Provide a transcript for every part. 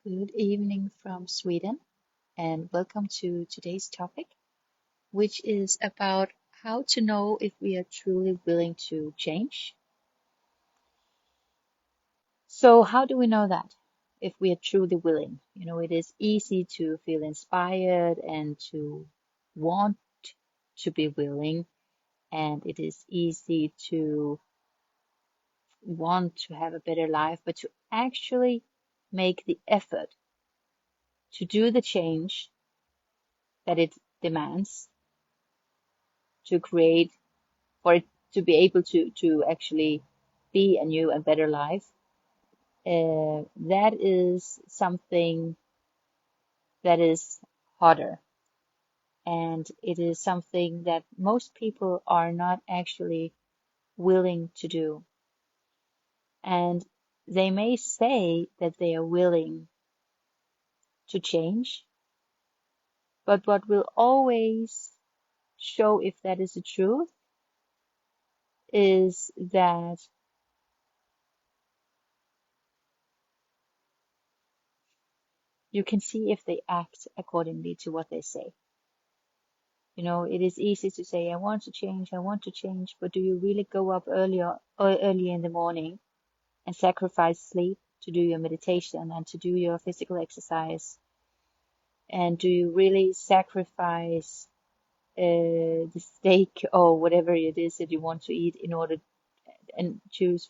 Good evening from Sweden, and welcome to today's topic, which is about how to know if we are truly willing to change. So, how do we know that? If we are truly willing? It is easy to feel inspired and to want to be willing, and it is easy to want to have a better life, but to actually make the effort to do the change that it demands to create for it to be able to actually be a new and better life, that is something that is harder, and it is something that most people are not actually willing to do. And they may say that they are willing to change, but what will always show if that is the truth is that you can see if they act accordingly to what they say. It is easy to say, I want to change, but do you really go up early in the morning and sacrifice sleep to do your meditation and to do your physical exercise? And do you really sacrifice the steak or whatever it is that you want to eat in order and choose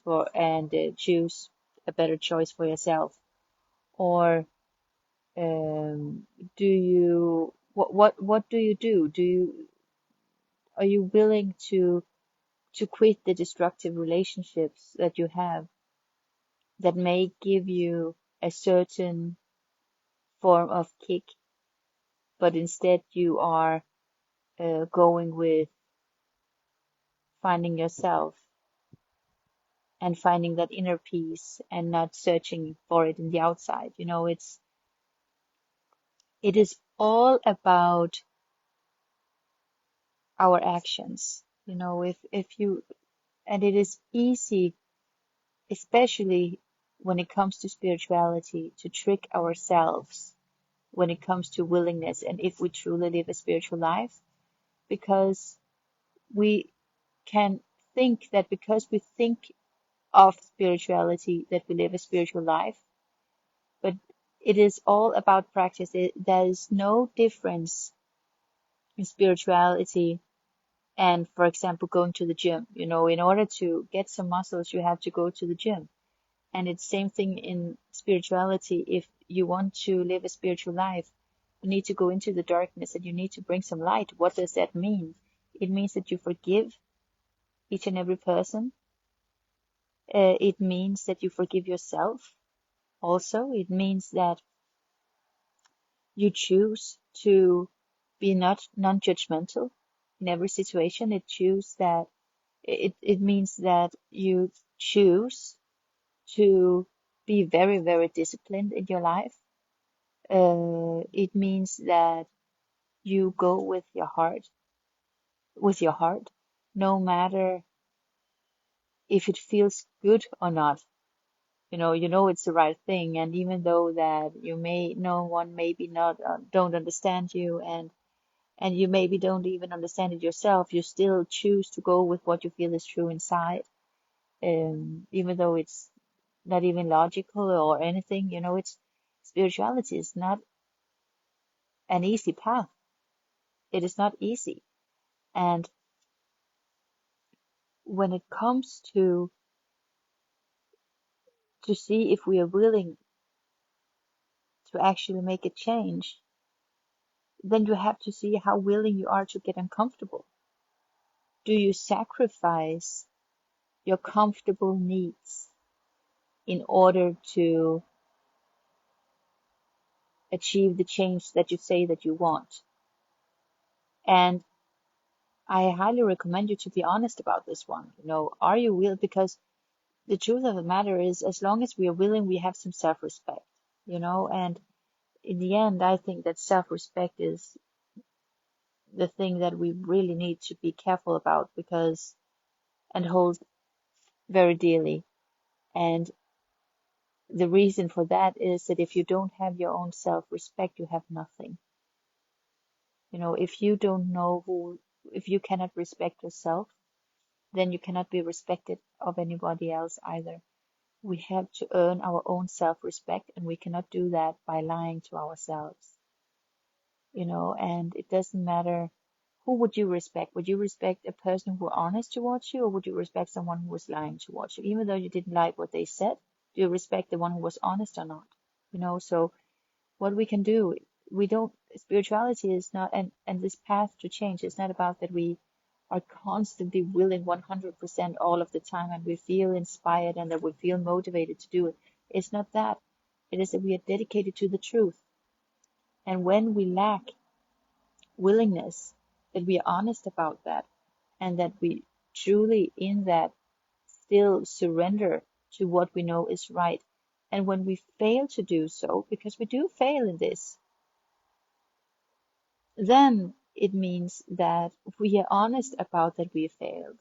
a better choice for yourself? Or do you what do you do? Are you willing to quit the destructive relationships that you have that may give you a certain form of kick, but instead you are going with finding yourself and finding that inner peace and not searching for it in the outside. It is all about our actions. If you, and it is easy, especially when it comes to spirituality, to trick ourselves when it comes to willingness and if we truly live a spiritual life, because we can think that because we think of spirituality that we live a spiritual life, but it is all about practice. There is no difference in spirituality and, for example, going to the gym. In order to get some muscles, you have to go to the gym. And it's same thing in spirituality. If you want to live a spiritual life, you need to go into the darkness and you need to bring some light. What does that mean? It means that you forgive each and every person. It means that you forgive yourself. Also, it means that you choose to be not non-judgmental in every situation. It means that you choose to be very, very disciplined in your life. It means that you go with your heart, no matter if it feels good or not. You know it's the right thing, and even though that no one maybe not don't understand you, and you maybe don't even understand it yourself, you still choose to go with what you feel is true inside, even though it's not even logical or anything. It's spirituality is not an easy path. It is not easy. And when it comes to see if we are willing to actually make a change, then you have to see how willing you are to get uncomfortable. Do you sacrifice your comfortable needs in order to achieve the change that you say that you want? And I highly recommend you to be honest about this one. Are you willing? Because the truth of the matter is, as long as we are willing, we have some self-respect, and in the end, I think that self-respect is the thing that we really need to be careful about and hold very dearly. And the reason for that is that if you don't have your own self-respect, you have nothing. If you don't know if you cannot respect yourself, then you cannot be respected of anybody else either. We have to earn our own self-respect, and we cannot do that by lying to ourselves. And it doesn't matter who would you respect. Would you respect a person who was honest towards you, or would you respect someone who was lying towards you? Even though you didn't like what they said, do you respect the one who was honest or not? So what we can do, spirituality is not, and this path to change is not about that we are constantly willing 100% all of the time and we feel inspired and that we feel motivated to do it. It's not that. It is that we are dedicated to the truth. And when we lack willingness, that we are honest about that, and that we truly in that still surrender to what we know is right. And when we fail to do so, because we do fail in this, then it means that we are honest about that we failed.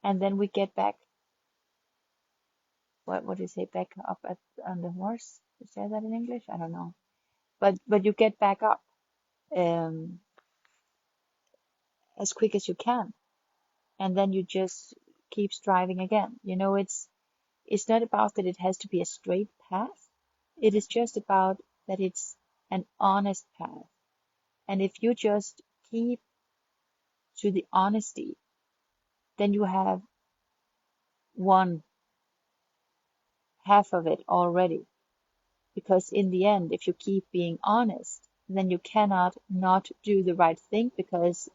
And then we get back, what do you say, back up on the horse? You say that in English? I don't know. But you get back up um, as quick as you can. And then you just keep striving again. It's not about that it has to be a straight path. It is just about that it's an honest path. And if you just keep to the honesty, then you have one half of it already. Because in the end, if you keep being honest, then you cannot not do the right thing because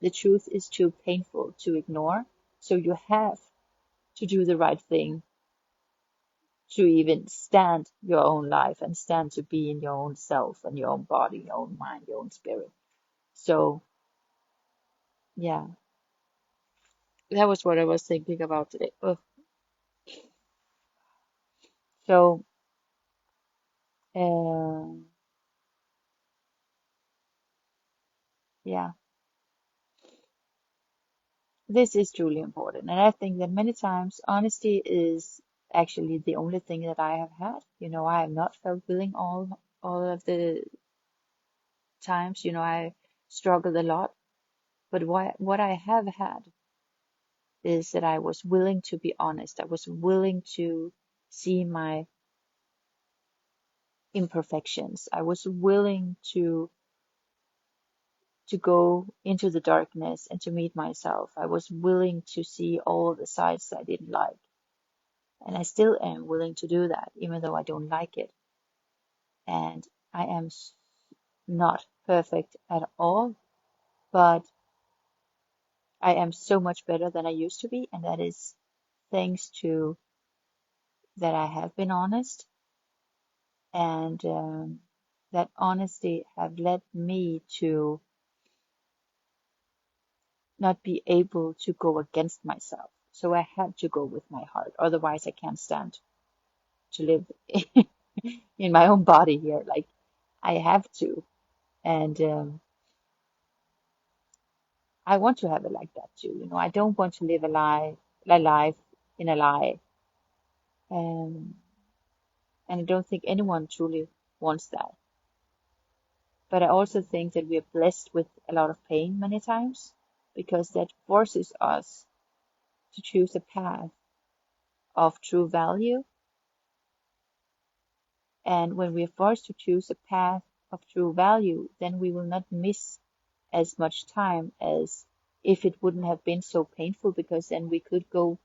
the truth is too painful to ignore. So you have to do the right thing to even stand your own life and stand to be in your own self and your own body, your own mind, your own spirit. So, yeah, that was what I was thinking about today. Ugh. So, um, yeah, this is truly important. And I think that many times honesty is actually the only thing that I have had. I have not felt willing all of the times. I struggled a lot. But what I have had is that I was willing to be honest. I was willing to see my imperfections. I was willing to go into the darkness and to meet myself. I was willing to see all the sides I didn't like. And I still am willing to do that, even though I don't like it. And I am not perfect at all, but I am so much better than I used to be. And that is thanks to that I have been honest, and that honesty have led me to not be able to go against myself. So I have to go with my heart. Otherwise, I can't stand to live in my own body here. Like, I have to. And I want to have it like that too. I don't want to live a life in a lie. Um, and I don't think anyone truly wants that. But I also think that we are blessed with a lot of pain many times because that forces us to choose a path of true value. And when we are forced to choose a path of true value, then we will not miss as much time as if it wouldn't have been so painful, because then we could go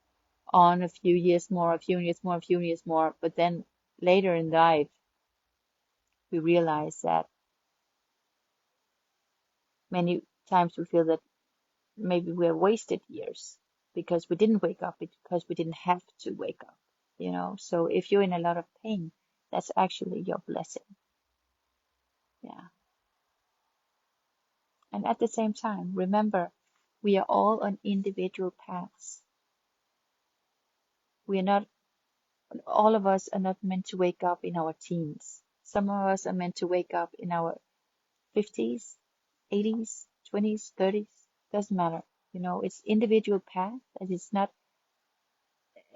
on a few years more, a few years more, a few years more. But then later in life, we realize that many times we feel that maybe we're wasted years because we didn't wake up, because we didn't have to wake up. So if you're in a lot of pain, that's actually your blessing. Yeah. And at the same time, remember, we are all on individual paths. We are not, all of us are not meant to wake up in our teens. Some of us are meant to wake up in our 50s, 80s, 20s, 30s. Doesn't matter. It's individual path, and it's not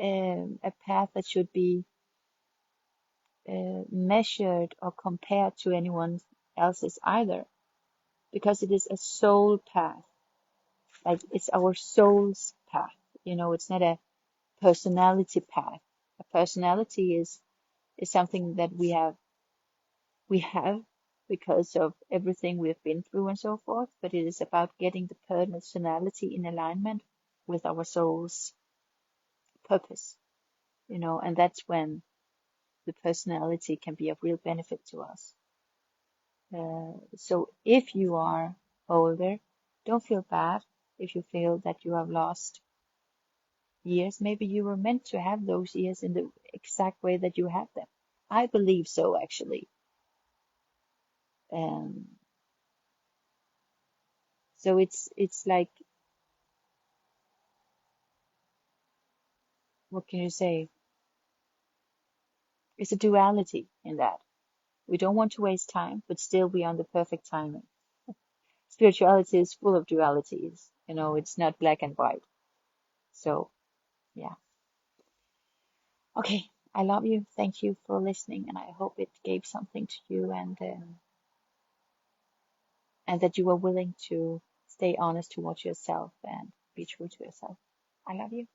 a path that should be measured or compared to anyone else's either, because it is a soul path. Like it's our soul's path. It's not a personality path. A personality is something that we have because of everything we've been through and so forth, but it is about getting the personality in alignment with our soul's purpose, and that's when the personality can be of real benefit to us. So if you are older, don't feel bad if you feel that you have lost years. Maybe you were meant to have those years in the exact way that you have them. I believe so, actually. Um, so it's like, what can you say? It's a duality in that. We don't want to waste time, but still we are on the perfect timing. Spirituality is full of dualities. It's not black and white. So, yeah. Okay. I love you. Thank you for listening, and I hope it gave something to you, and that you were willing to stay honest towards yourself and be true to yourself. I love you.